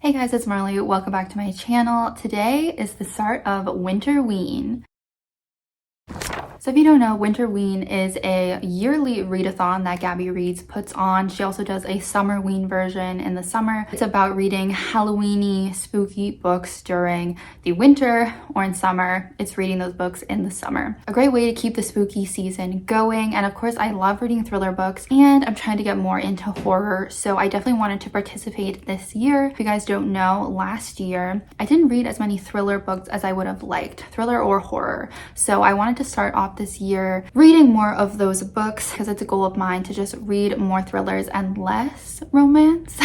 Hey guys, it's Marley. Welcome back to my channel. Today is the start of Winterween. So if you don't know, Winterween is a yearly readathon that Gabby Reads puts on. She also does a Summerween version in the summer. It's about reading Halloweeny, spooky books during the winter or in summer. It's reading those books in the summer. A great way to keep the spooky season going. And of course, I love reading thriller books and I'm trying to get more into horror. So I definitely wanted to participate this year. If you guys don't know, last year, I didn't read as many thriller books as I would have liked, thriller or horror. So I wanted to start off this year reading more of those books because it's a goal of mine to just read more thrillers and less romance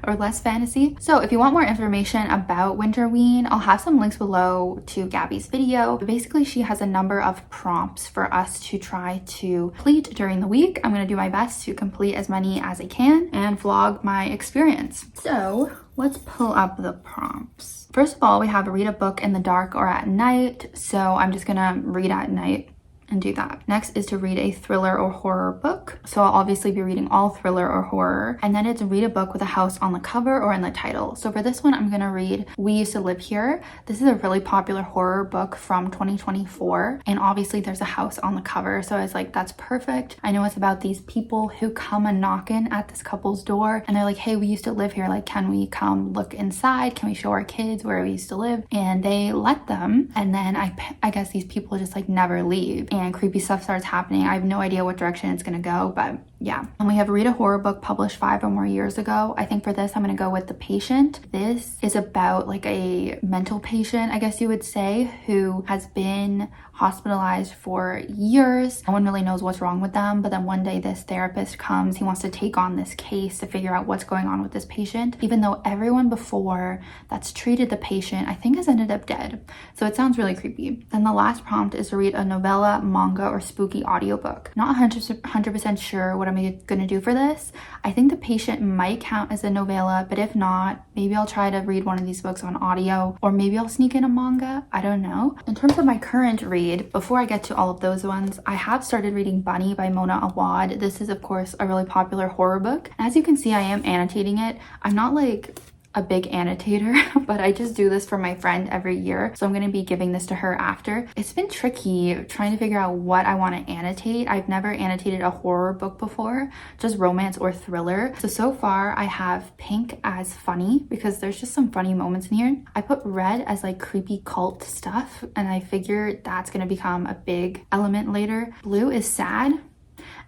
or less fantasy. So if you want more information about Winterween, I'll have some links below to Gabby's video. Basically, she has a number of prompts for us to try to complete during the week. I'm going to do my best to complete as many as I can and vlog my experience. So let's pull up the prompts. First of all, we have read a book in the dark or at night. So I'm just gonna read at night and do that. Next is to read a thriller or horror book. So I'll obviously be reading all thriller or horror. And then it's read a book with a house on the cover or in the title. So for this one, I'm gonna read We Used to Live Here. This is a really popular horror book from 2024. And obviously there's a house on the cover. So I was like, that's perfect. I know it's about these people who come and knock in at this couple's door. And they're like, hey, we used to live here. Like, can we come look inside? Can we show our kids where we used to live? And they let them. And then I guess these people just like never leave. And creepy stuff starts happening. I have no idea what direction it's gonna go, but yeah. And we have read a horror book published 5 or more years ago. I think for this, I'm gonna go with The Patient. This is about like a mental patient, I guess you would say, who has been hospitalized for years. No one really knows what's wrong with them, but then one day this therapist comes. He wants to take on this case to figure out what's going on with this patient, even though everyone before that's treated the patient, I think, has ended up dead. So it sounds really creepy. Then the last prompt is to read a novella, manga, or spooky audiobook. Not 100% sure what I'm gonna do for this. I think The Patient might count as a novella, but if not, maybe I'll try to read one of these books on audio, or maybe I'll sneak in a manga. I don't know. In terms of my current read, before I get to all of those ones, I have started reading Bunny by Mona Awad. This is, of course, a really popular horror book. As you can see, I am annotating it. I'm not like a big annotator, but I just do this for my friend every year. So I'm going to be giving this to her after. It's been tricky trying to figure out what I want to annotate. I've never annotated a horror book before, just romance or thriller. So far I have pink as funny because there's just some funny moments in here. I put red as like creepy cult stuff, and I figure that's going to become a big element later. Blue is sad.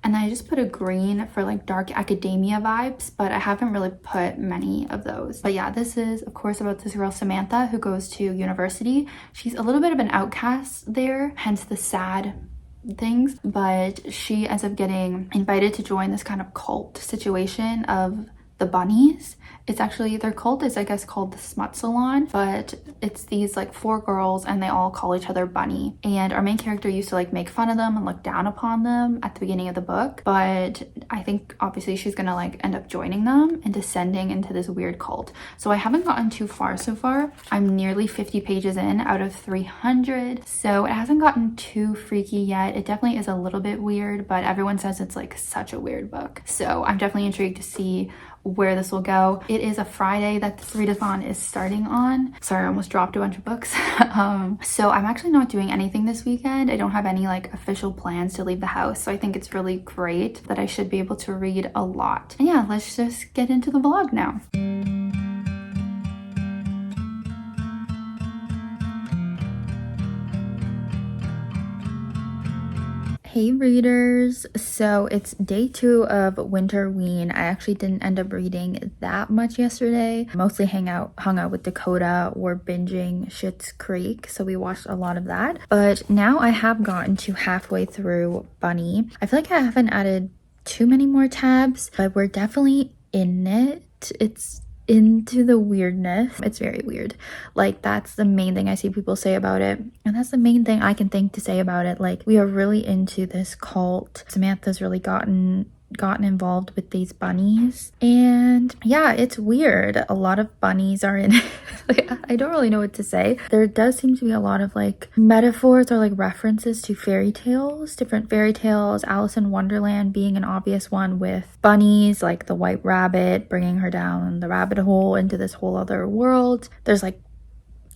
And then I just put a green for like dark academia vibes, but I haven't really put many of those. But yeah, this is of course about this girl Samantha who goes to university. She's a little bit of an outcast there, hence the sad things, but she ends up getting invited to join this kind of cult situation of the bunnies. It's actually, their cult is I guess called the Smut Salon, but it's these like 4 girls and they all call each other Bunny. And our main character used to like make fun of them and look down upon them at the beginning of the book, but I think obviously she's gonna like end up joining them and descending into this weird cult. So I haven't gotten too far so far. I'm nearly 50 pages in out of 300, so it hasn't gotten too freaky yet. It definitely is a little bit weird, but everyone says it's like such a weird book. So I'm definitely intrigued to see where this will go. It is a Friday that this readathon is starting on. Sorry, I almost dropped a bunch of books. So I'm actually not doing anything this weekend. I don't have any like official plans to leave the house. So I think it's really great that I should be able to read a lot. And yeah, let's just get into the vlog now. Hey readers, so it's day 2 of Winterween. I actually didn't end up reading that much yesterday. Mostly hung out with Dakota. We're binging Schitt's Creek, so we watched a lot of that. But now I have gotten to halfway through Bunny. I feel like I haven't added too many more tabs, but we're definitely in it. It's into the weirdness. It's very weird. Like, that's the main thing I see people say about it, and that's the main thing I can think to say about it. Like, we are really into this cult. Samantha's really gotten gotten involved with these bunnies. And yeah, it's weird. A lot of bunnies are in like, I don't really know what to say. There does seem to be a lot of like metaphors or like references to fairy tales, different fairy tales, Alice in Wonderland being an obvious one with bunnies, like the white rabbit bringing her down the rabbit hole into this whole other world. There's like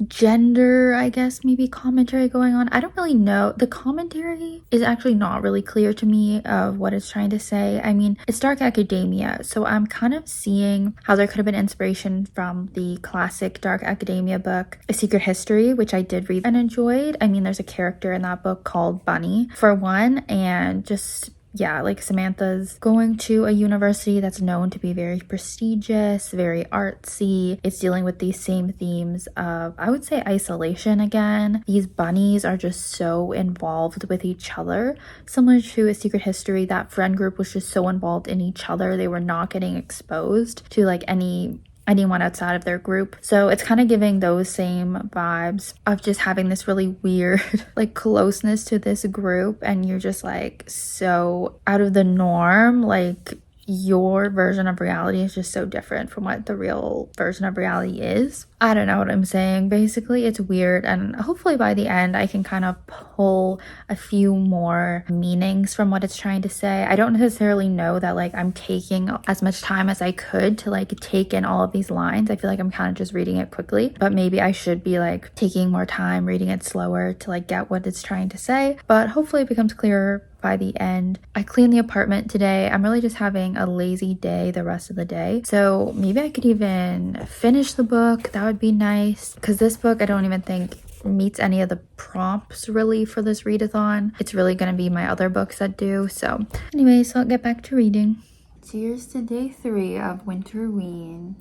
gender, I guess, maybe commentary going on. I don't really know. The commentary is actually not really clear to me of what it's trying to say. I mean, it's dark academia, so I'm kind of seeing how there could have been inspiration from the classic dark academia book A Secret History, which I did read and enjoyed. I mean, there's a character in that book called Bunny for one, and just yeah, like Samantha's going to a university that's known to be very prestigious, very artsy. It's dealing with these same themes of, I would say, isolation again. These bunnies are just so involved with each other. Similar to A Secret History, that friend group was just so involved in each other. They were not getting exposed to like anyone outside of their group. So it's kind of giving those same vibes of just having this really weird like closeness to this group, and you're just like so out of the norm. Like your version of reality is just so different from what the real version of reality is. I don't know what I'm saying. Basically, it's weird, and hopefully by the end I can kind of pull a few more meanings from what it's trying to say. I don't necessarily know that like I'm taking as much time as I could to like take in all of these lines. I feel like I'm kind of just reading it quickly, but maybe I should be like taking more time, reading it slower to like get what it's trying to say. But hopefully it becomes clearer by the end. I cleaned the apartment today. I'm really just having a lazy day the rest of the day, so maybe I could even finish the book. That would be nice, because this book I don't even think meets any of the prompts really for this readathon. It's really going to be my other books that do. So anyways, I'll get back to reading. Cheers to day 3 of Winterween.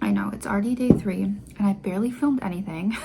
I know it's already day 3 and I barely filmed anything.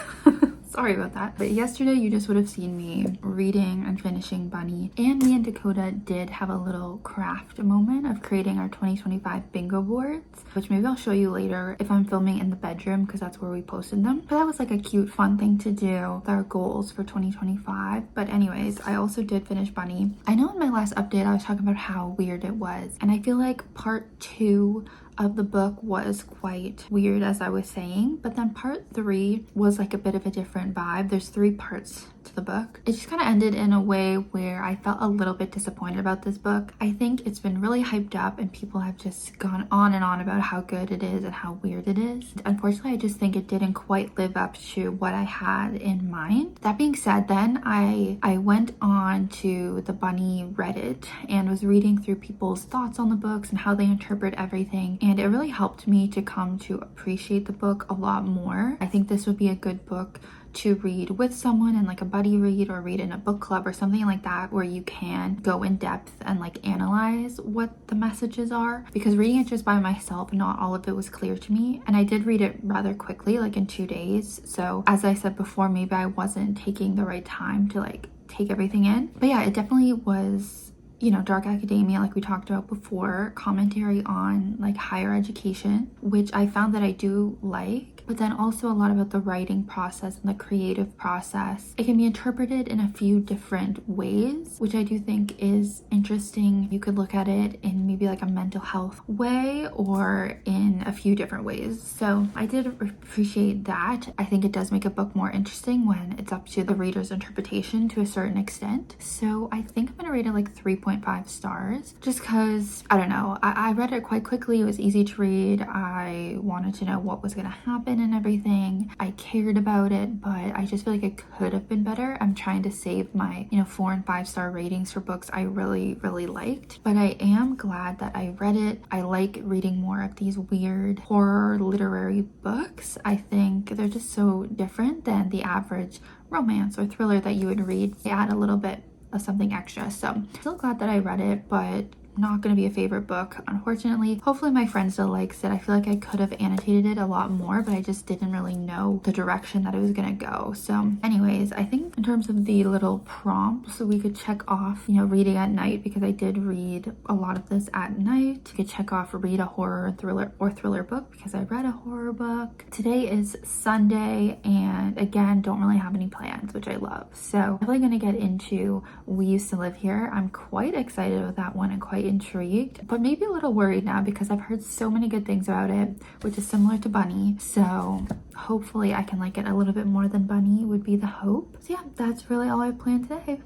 Sorry about that. But yesterday you just would have seen me reading and finishing Bunny. And me and Dakota did have a little craft moment of creating our 2025 bingo boards, which maybe I'll show you later if I'm filming in the bedroom, because that's where we posted them. But that was like a cute, fun thing to do with our goals for 2025. But anyways, I also did finish Bunny. I know in my last update I was talking about how weird it was. And I feel like part 2 of the book was quite weird, as I was saying, but then part 3 was like a bit of a different vibe. There's 3 parts to the book. It just kind of ended in a way where I felt a little bit disappointed about this book. I think it's been really hyped up and people have just gone on and on about how good it is and how weird it is. Unfortunately, I just think it didn't quite live up to what I had in mind. That being said, then I went on to the Bunny Reddit and was reading through people's thoughts on the books and how they interpret everything, and it really helped me to come to appreciate the book a lot more. I think this would be a good book to read with someone and like a buddy read, or read in a book club or something like that, where you can go in depth and like analyze what the messages are, because reading it just by myself, not all of it was clear to me. And I did read it rather quickly, like in 2 days. So as I said before, maybe I wasn't taking the right time to like take everything in. But yeah, it definitely was, you know, dark academia, like we talked about before, commentary on like higher education, which I found that I do like, but then also a lot about the writing process and the creative process. It can be interpreted in a few different ways, which I do think is interesting. You could look at it in maybe like a mental health way or in a few different ways. So I did appreciate that. I think it does make a book more interesting when it's up to the reader's interpretation to a certain extent. So I think I'm gonna rate it like 3.5 stars, just because, I don't know, I read it quite quickly. It was easy to read. I wanted to know what was gonna happen and everything. I cared about it, but I just feel like it could have been better. I'm trying to save my, 4 and 5 star ratings for books I really liked, but I am glad that I read it. I like reading more of these weird horror literary books. I think they're just so different than the average romance or thriller that you would read. They add a little bit of something extra. So still glad that I read it, but not going to be a favorite book, unfortunately. Hopefully my friend still likes it. I feel like I could have annotated it a lot more, but I just didn't really know the direction that it was going to go. So anyways, I think in terms of the little prompts, we could check off, reading at night, because I did read a lot of this at night. You could check off read a horror thriller book, because I read a horror book. Today is Sunday, and again, don't really have any plans, which I love. So I'm really going to get into We Used to Live Here. I'm quite excited about that one and quite intrigued, but maybe a little worried now because I've heard so many good things about it, which is similar to Bunny. So hopefully I can like it a little bit more than Bunny would be the hope. So yeah, that's really all I planned today.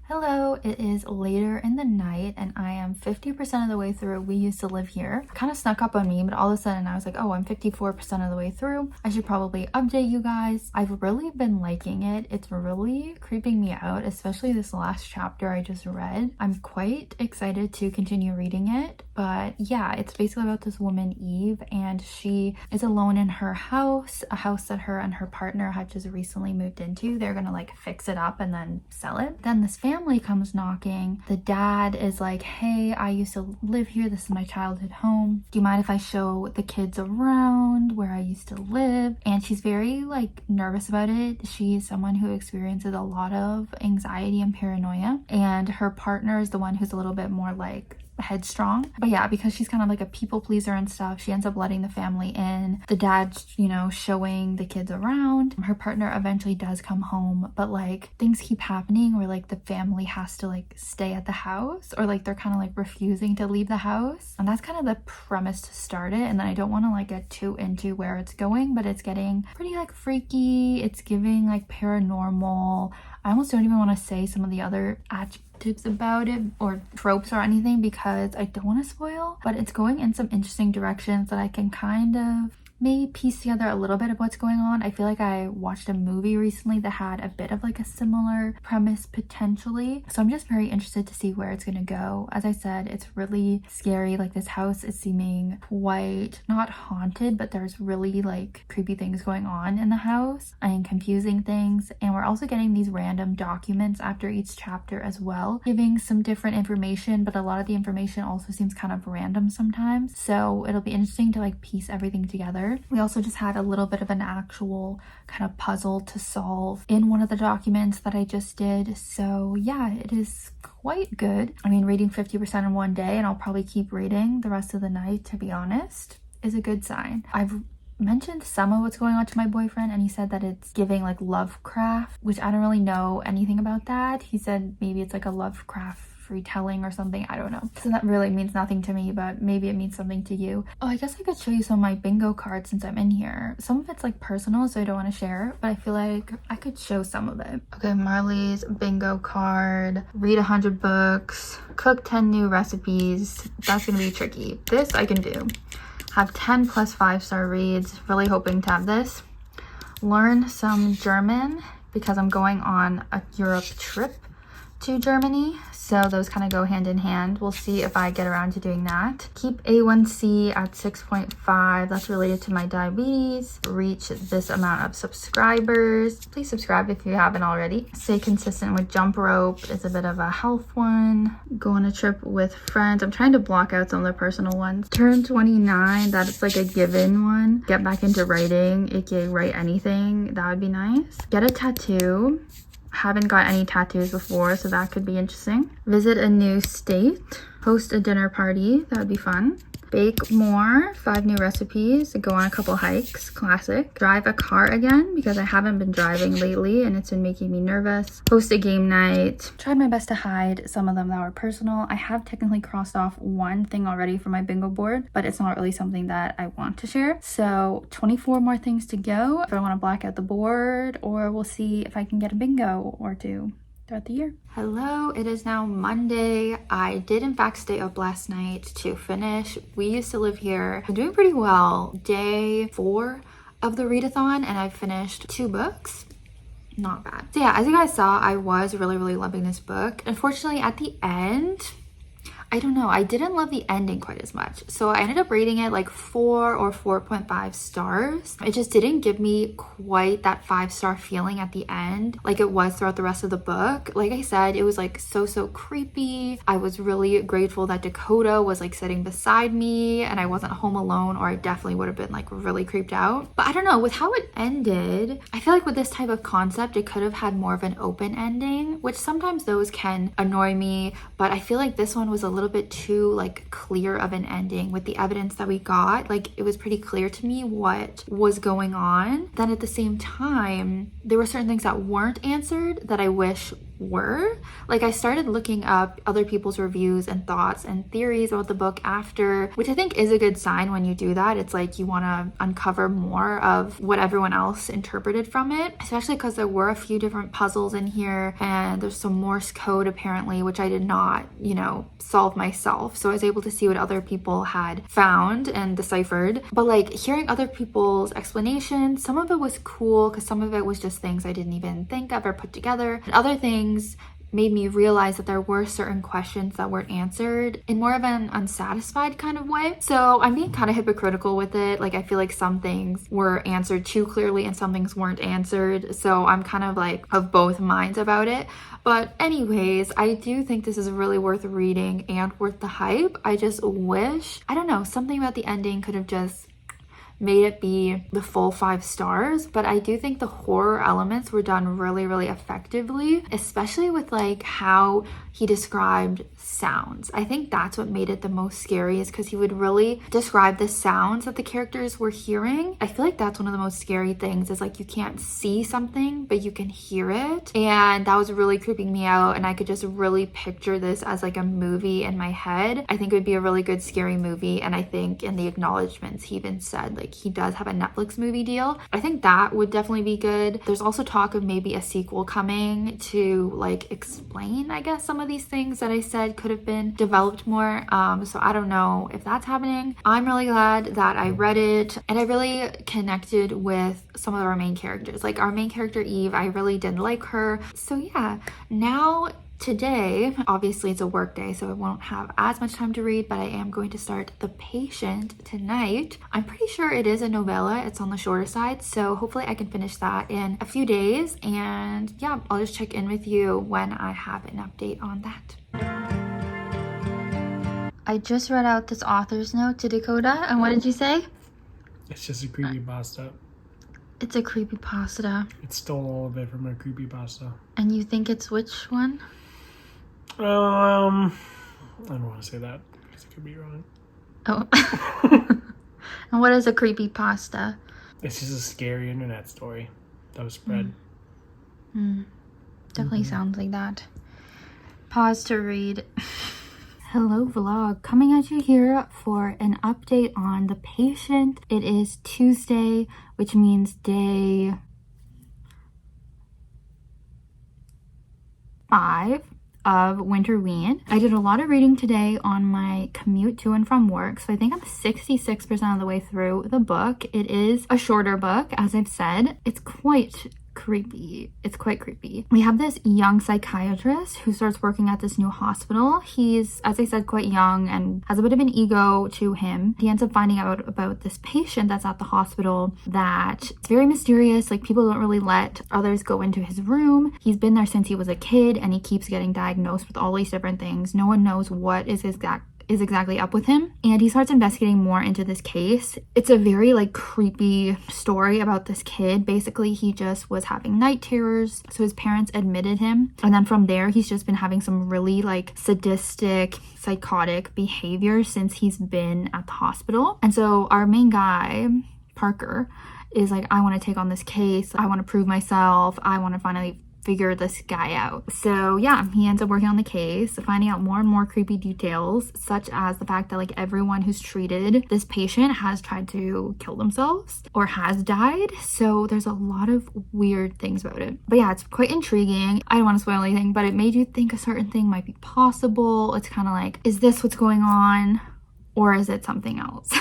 Hello, it is later in the night and I am 50% of the way through We Used to Live Here. Kind of snuck up on me, but all of a sudden I was like, oh, I'm 54% of the way through. I should probably update you guys. I've really been liking it. It's really creeping me out, especially this last chapter I just read. I'm quite excited to continue reading it, but yeah, it's basically about this woman, Eve, and she is alone in her house, a house that her and her partner had just recently moved into. They're gonna like fix it up and then sell it. Then this family comes knocking. The dad is like, hey, I used to live here. This is my childhood home. Do you mind if I show the kids around where I used to live? And she's very like nervous about it. She is someone who experiences a lot of anxiety and paranoia, and her partner is the one who's a little bit more like headstrong. But yeah, because she's kind of like a people pleaser and stuff, she ends up letting the family in. The dad's, you know, showing the kids around. Her partner eventually does come home, but like things keep happening where like the family has to like stay at the house, or like they're kind of like refusing to leave the house. And that's kind of the premise to start it. And then I don't want to like get too into where it's going, but it's getting pretty like freaky. It's giving like paranormal. I almost don't even want to say some of the other adjectives about it or tropes or anything because I don't want to spoil, but it's going in some interesting directions that I can kind of maybe piece together a little bit of what's going on. I feel like I watched a movie recently that had a bit of like a similar premise potentially. So I'm just very interested to see where it's gonna go. As I said, it's really scary. Like this house is seeming quite not haunted, but there's really like creepy things going on in the house and confusing things. And we're also getting these random documents after each chapter as well, giving some different information, but a lot of the information also seems kind of random sometimes. So it'll be interesting to like piece everything together. We also just had a little bit of an actual kind of puzzle to solve in one of the documents that I just did. So yeah, it is quite good. I mean, reading 50% in one day, and I'll probably keep reading the rest of the night, to be honest, is a good sign. I've mentioned some of what's going on to my boyfriend, and he said that it's giving like Lovecraft, which I don't really know anything about that. He said maybe it's like a Lovecraft retelling or something. I don't know. So that really means nothing to me, but maybe it means something to you. Oh, I guess I could show you some of my bingo cards since I'm in here. Some of it's like personal, so I don't want to share, but I feel like I could show some of it. Okay, Marley's bingo card. Read 100 books. Cook 10 new recipes. That's gonna be tricky. This I can do. Have 10 plus 5-star reads. Really hoping to have this. Learn some German because I'm going on a Europe trip to Germany, so those kind of go hand in hand. We'll see if I get around to doing that. Keep A1C at 6.5. That's related to my diabetes. Reach this amount of subscribers. Please subscribe if you haven't already. Stay consistent with jump rope is a bit of a health one. Go on a trip with friends. I'm trying to block out some of the personal ones. Turn 29. That's like a given one. Get back into writing, aka write anything. That would be nice. Get a tattoo. Haven't got any tattoos before, so that could be interesting. Visit a new state. Host a dinner party. That would be fun. Bake more. 5 new recipes. Go on a couple hikes. Classic. Drive a car again because I haven't been driving lately and it's been making me nervous. Host a game night. Tried my best to hide some of them that were personal. I have technically crossed off one thing already for my bingo board, but it's not really something that I want to share. So 24 more things to go if I want to black out the board, or we'll see if I can get a bingo or two throughout the year. Hello, it is now Monday. I did in fact stay up last night to finish We Used to Live Here. I'm doing pretty well. Day 4 of the readathon and I've finished 2 books. Not bad. So yeah, as you guys saw, I was really loving this book. Unfortunately, at the end, I don't know, I didn't love the ending quite as much. So I ended up rating it like 4 or 4.5 stars. It just didn't give me quite that 5-star feeling at the end like it was throughout the rest of the book. Like I said, it was like so creepy. I was really grateful that Dakota was like sitting beside me and I wasn't home alone, or I definitely would have been like really creeped out. But I don't know, with how it ended, I feel like with this type of concept, it could have had more of an open ending, which sometimes those can annoy me, but I feel like this one was a little bit too like clear of an ending with the evidence that we got. Like it was pretty clear to me what was going on. Then at the same time, there were certain things that weren't answered that I wish were. Like I started looking up other people's reviews and thoughts and theories about the book after, which I think is a good sign when you do that. It's like you want to uncover more of what everyone else interpreted from it, especially because there were a few different puzzles in here and there's some Morse code apparently, which I did not, you know, solve myself. So I was able to see what other people had found and deciphered. But like hearing other people's explanations, some of it was cool because some of it was just things I didn't even think of or put together. And other things made me realize that there were certain questions that weren't answered in more of an unsatisfied kind of way. So I'm being kind of hypocritical with it. Like I feel like some things were answered too clearly and some things weren't answered. So I'm kind of like of both minds about it. But anyways, I do think this is really worth reading and worth the hype. I just wish, I don't know, something about the ending could have just made it be the full 5 stars. But I do think the horror elements were done really effectively, especially with like how he described sounds. I think that's what made it the most scary, is because he would really describe the sounds that the characters were hearing. I feel like that's one of the most scary things, is like you can't see something but you can hear it, and that was really creeping me out. And I could just really picture this as like a movie in my head. I think it would be a really good scary movie, and I think in the acknowledgements he even said like he does have a Netflix movie deal. I think that would definitely be good. There's also talk of maybe a sequel coming to like explain, I guess, some of these things that I said could have been developed more. So I don't know if that's happening. I'm really glad that I read it, and I really connected with some of our main characters. Like our main character Eve, I really did like her. So yeah, now today, obviously it's a work day, so I won't have as much time to read, but I am going to start The Patient tonight. I'm pretty sure it is a novella. It's on the shorter side, so hopefully I can finish that in a few days. And yeah, I'll just check in with you when I have an update on that. I just read out this author's note to Dakota, and what did you say? It's just a creepypasta. It's a creepypasta. It stole all of it from a creepypasta. And you think it's which one? I don't want to say that because it could be wrong. Oh. And what is a creepypasta? It's just a scary internet story that was spread. Definitely sounds like that. Pause to read. Hello vlog, coming at you here for an update on The Patient. It is Tuesday, which means day 5 of Winterween. I did a lot of reading today on my commute to and from work, so I think I'm 66% of the way through the book. It is a shorter book, as I've said. It's quite creepy. It's quite creepy. We have this young psychiatrist who starts working at this new hospital. He's, as I said, quite young and has a bit of an ego to him. He ends up finding out about this patient that's at the hospital that it's very mysterious. Like, people don't really let others go into his room. He's been there since he was a kid, and he keeps getting diagnosed with all these different things. No one knows what is exactly up with him, and he starts investigating more into this case. It's a very like creepy story about this kid. Basically, he just was having night terrors, so his parents admitted him, and then from there he's just been having some really like sadistic, psychotic behavior since he's been at the hospital. And so our main guy, Parker, is like, I want to take on this case, I want to prove myself, I want to finally figure this guy out. So yeah, he ends up working on the case, finding out more and more creepy details, such as the fact that like everyone who's treated this patient has tried to kill themselves or has died. So there's a lot of weird things about it. But yeah, it's quite intriguing. I don't want to spoil anything, but it made you think a certain thing might be possible. It's kind of like, is this what's going on, or is it something else?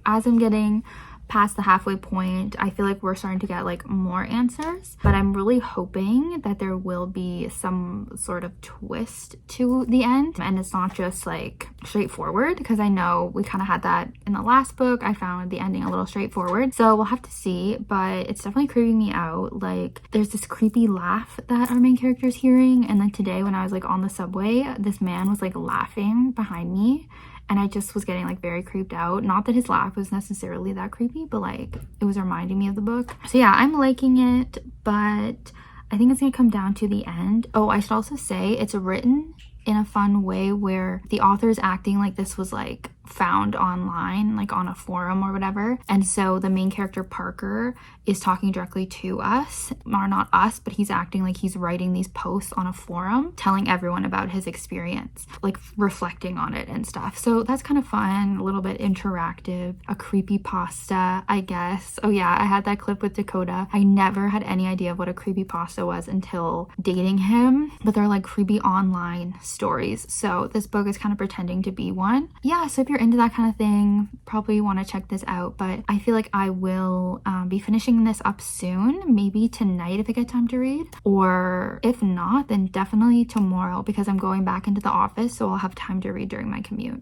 As I'm getting past the halfway point. I feel like we're starting to get like more answers, but I'm really hoping that there will be some sort of twist to the end and it's not just like straightforward, because I know we kind of had that in the last book. I found the ending a little straightforward, so we'll have to see, but it's definitely creeping me out. Like there's this creepy laugh that our main character is hearing, and then today when I was like on the subway, this man was like laughing behind me and I just was getting like very creeped out. Not that his laugh was necessarily that creepy, but like it was reminding me of the book. So yeah, I'm liking it, but I think it's gonna come down to the end. Oh, I should also say it's written in a fun way where the author is acting like this was like found online, like on a forum or whatever, and so the main character Parker is talking directly to us, or not us, but he's acting like he's writing these posts on a forum telling everyone about his experience, like reflecting on it and stuff. So that's kind of fun, a little bit interactive, a creepypasta, I guess. Oh yeah, I had that clip with Dakota. I never had any idea of what a creepypasta was until dating him, but they're like creepy online stories, so this book is kind of pretending to be one. Yeah, so if you're into that kind of thing, probably want to check this out, but I feel like I will be finishing this up soon, maybe tonight if I get time to read, or if not, then definitely tomorrow, because I'm going back into the office, so I'll have time to read during my commute.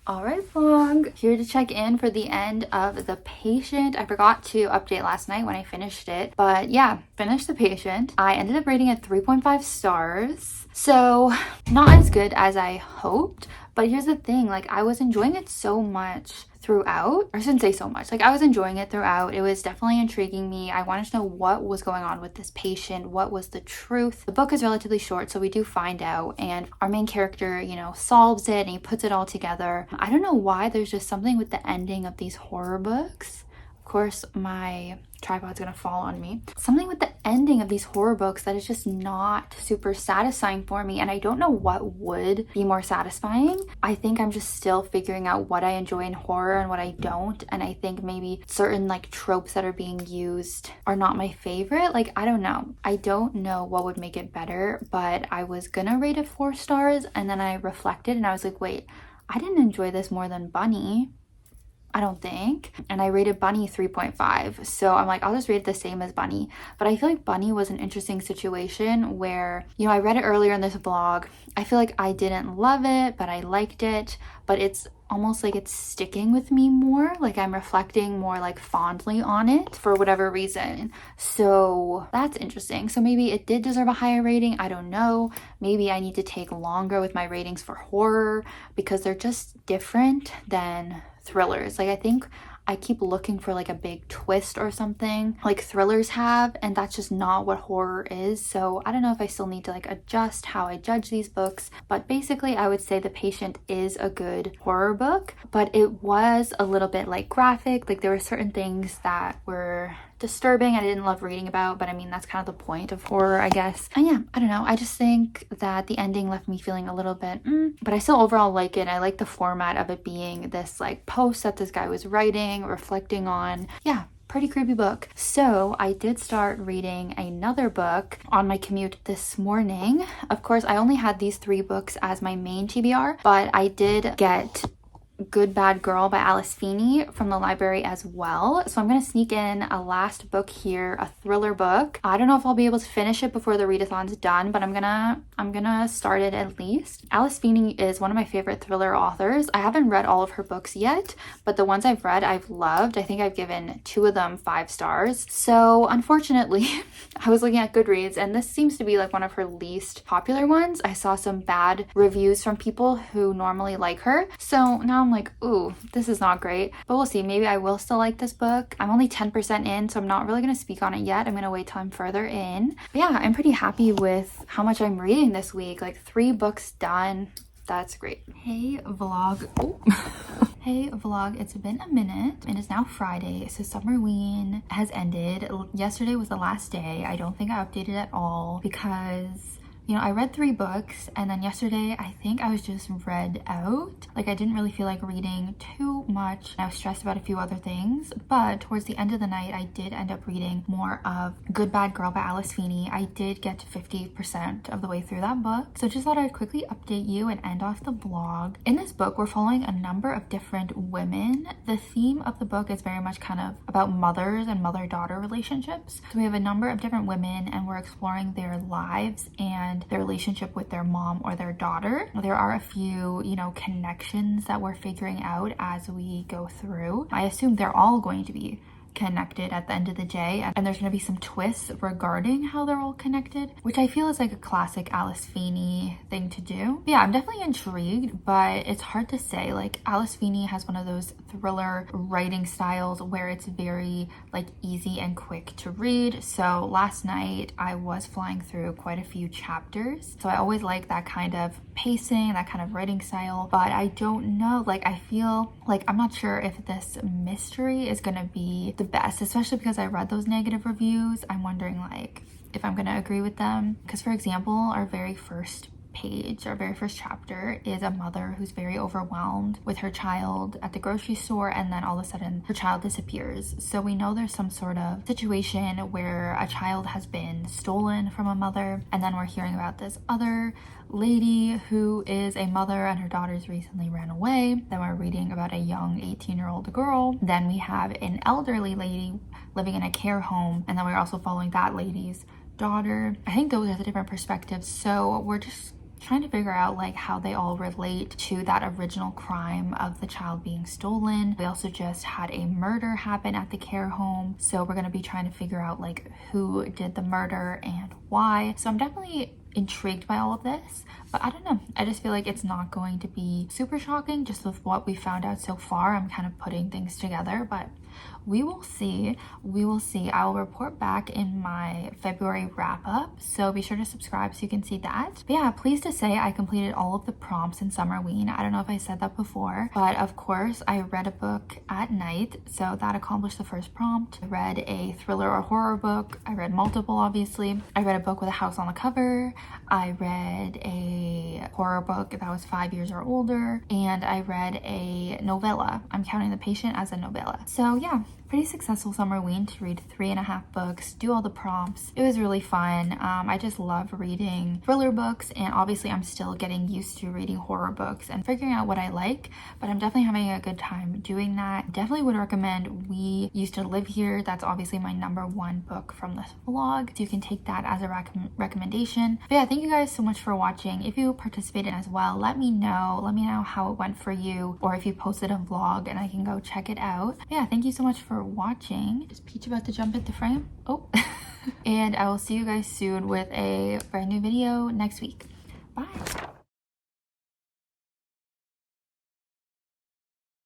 Alright vlog, here to check in for the end of The Patient. I forgot to update last night when I finished it, but yeah, finished The Patient. I ended up rating it 3.5 stars, so not as good as I hoped, but here's the thing, like I was enjoying it so much throughout. I shouldn't say so much, like I was enjoying it throughout. It was definitely intriguing me. I wanted to know what was going on with this patient, what was the truth. The book is relatively short, so we do find out, and our main character, you know, solves it and he puts it all together. I don't know why, there's just something with the ending of these horror books. Of course, my tripod's gonna fall on me. Something with the ending of these horror books that is just not super satisfying for me, and I don't know what would be more satisfying. I think I'm just still figuring out what I enjoy in horror and what I don't, and I think maybe certain like tropes that are being used are not my favorite. Like I don't know what would make it better, but I was gonna rate it 4 stars, and then I reflected and I was like, wait, I didn't enjoy this more than Bunny, I don't think, and I rated Bunny 3.5, so I'm like, I'll just rate it the same as Bunny. But I feel like Bunny was an interesting situation where, you know, I read it earlier in this vlog. I feel like I didn't love it, but I liked it, but it's almost like it's sticking with me more, like I'm reflecting more like fondly on it for whatever reason. So that's interesting. So maybe it did deserve a higher rating, I don't know. Maybe I need to take longer with my ratings for horror because they're just different than thrillers. Like I think I keep looking for like a big twist or something like thrillers have, and that's just not what horror is. So I don't know if I still need to like adjust how I judge these books, but basically I would say The Patient is a good horror book, but it was a little bit like graphic. Like there were certain things that were disturbing I didn't love reading about, but I mean that's kind of the point of horror, I guess. And yeah, I don't know, I just think that the ending left me feeling a little bit but I still overall like it. I like the format of it being this like post that this guy was writing, reflecting on. Yeah, pretty creepy book. So I did start reading another book on my commute this morning. Of course, I only had these 3 books as my main TBR, but I did get Good Bad Girl by Alice Feeney from the library as well. So I'm gonna sneak in a last book here, a thriller book. I don't know if I'll be able to finish it before the readathon's done, but I'm gonna start it at least. Alice Feeney is one of my favorite thriller authors. I haven't read all of her books yet, but the ones I've read I've loved. I think I've given 2 of them 5 stars. So unfortunately, I was looking at Goodreads and this seems to be like one of her least popular ones. I saw some bad reviews from people who normally like her. So now I'm like, ooh, this is not great, but we'll see. Maybe I will still like this book. I'm only 10% in, so I'm not really going to speak on it yet. I'm going to wait till I'm further in. But yeah, I'm pretty happy with how much I'm reading this week. Like 3 books done. That's great. Hey vlog. Oh. Hey vlog, it's been a minute. It is now Friday, so Summerween has ended. Yesterday was the last day. I don't think I updated at all because You know, I read 3 books, and then yesterday I think I was just read out. Like, I didn't really feel like reading too much. I was stressed about a few other things, but towards the end of the night I did end up reading more of Good Bad Girl by Alice Feeney. I did get to 50% of the way through that book, so just thought I'd quickly update you and end off the vlog. In this book, we're following a number of different women. The theme of the book is very much kind of about mothers and mother-daughter relationships. So we have a number of different women, and we're exploring their lives and their relationship with their mom or their daughter. There are a few, you know, connections that we're figuring out as we go through. I assume they're all going to be connected at the end of the day, and there's going to be some twists regarding how they're all connected, which I feel is like a classic Alice Feeney thing to do. But yeah, I'm definitely intrigued, but it's hard to say. Like, Alice Feeney has one of those thriller writing styles where it's very like easy and quick to read. So last night I was flying through quite a few chapters, so I always like that kind of pacing, that kind of writing style. But I don't know, like, I feel like I'm not sure if this mystery is gonna be the best, especially because I read those negative reviews. I'm wondering like if I'm gonna agree with them, because for example, our very first chapter is a mother who's very overwhelmed with her child at the grocery store, and then all of a sudden her child disappears. So we know there's some sort of situation where a child has been stolen from a mother, and then we're hearing about this other lady who is a mother and her daughters recently ran away. Then we're reading about a young 18-year-old girl. Then we have an elderly lady living in a care home, and then we're also following that lady's daughter. I think those are the different perspectives, so we're just trying to figure out like how they all relate to that original crime of the child being stolen. We also just had a murder happen at the care home, so we're going to be trying to figure out like who did the murder and why. So I'm definitely intrigued by all of this, but I don't know, I just feel like it's not going to be super shocking just with what we found out so far. I'm kind of putting things together, but we will see. I will report back in my February wrap up, so be sure to subscribe so you can see that. But yeah, pleased to say I completed all of the prompts in Summerween. I don't know if I said that before, but of course I read a book at night, so that accomplished the first prompt. I read a thriller or horror book. I read multiple, obviously. I read a book with a house on the cover. I read a horror book that was 5 years or older, and I read a novella. I'm counting The Patient as a novella. So yeah, pretty successful Summerween to read 3.5 books, do all the prompts. It was really fun. I just love reading thriller books, and obviously I'm still getting used to reading horror books and figuring out what I like, but I'm definitely having a good time doing that. Definitely would recommend We Used to Live Here. That's obviously my #1 book from this vlog, so you can take that as a recommendation. But yeah, thank you guys so much for watching. If you participated as well, let me know how it went for you, or if you posted a vlog and I can go check it out. But yeah, thank you so much for watching. Is Peach about to jump into frame? Oh. And I will see you guys soon with a brand new video next week. Bye.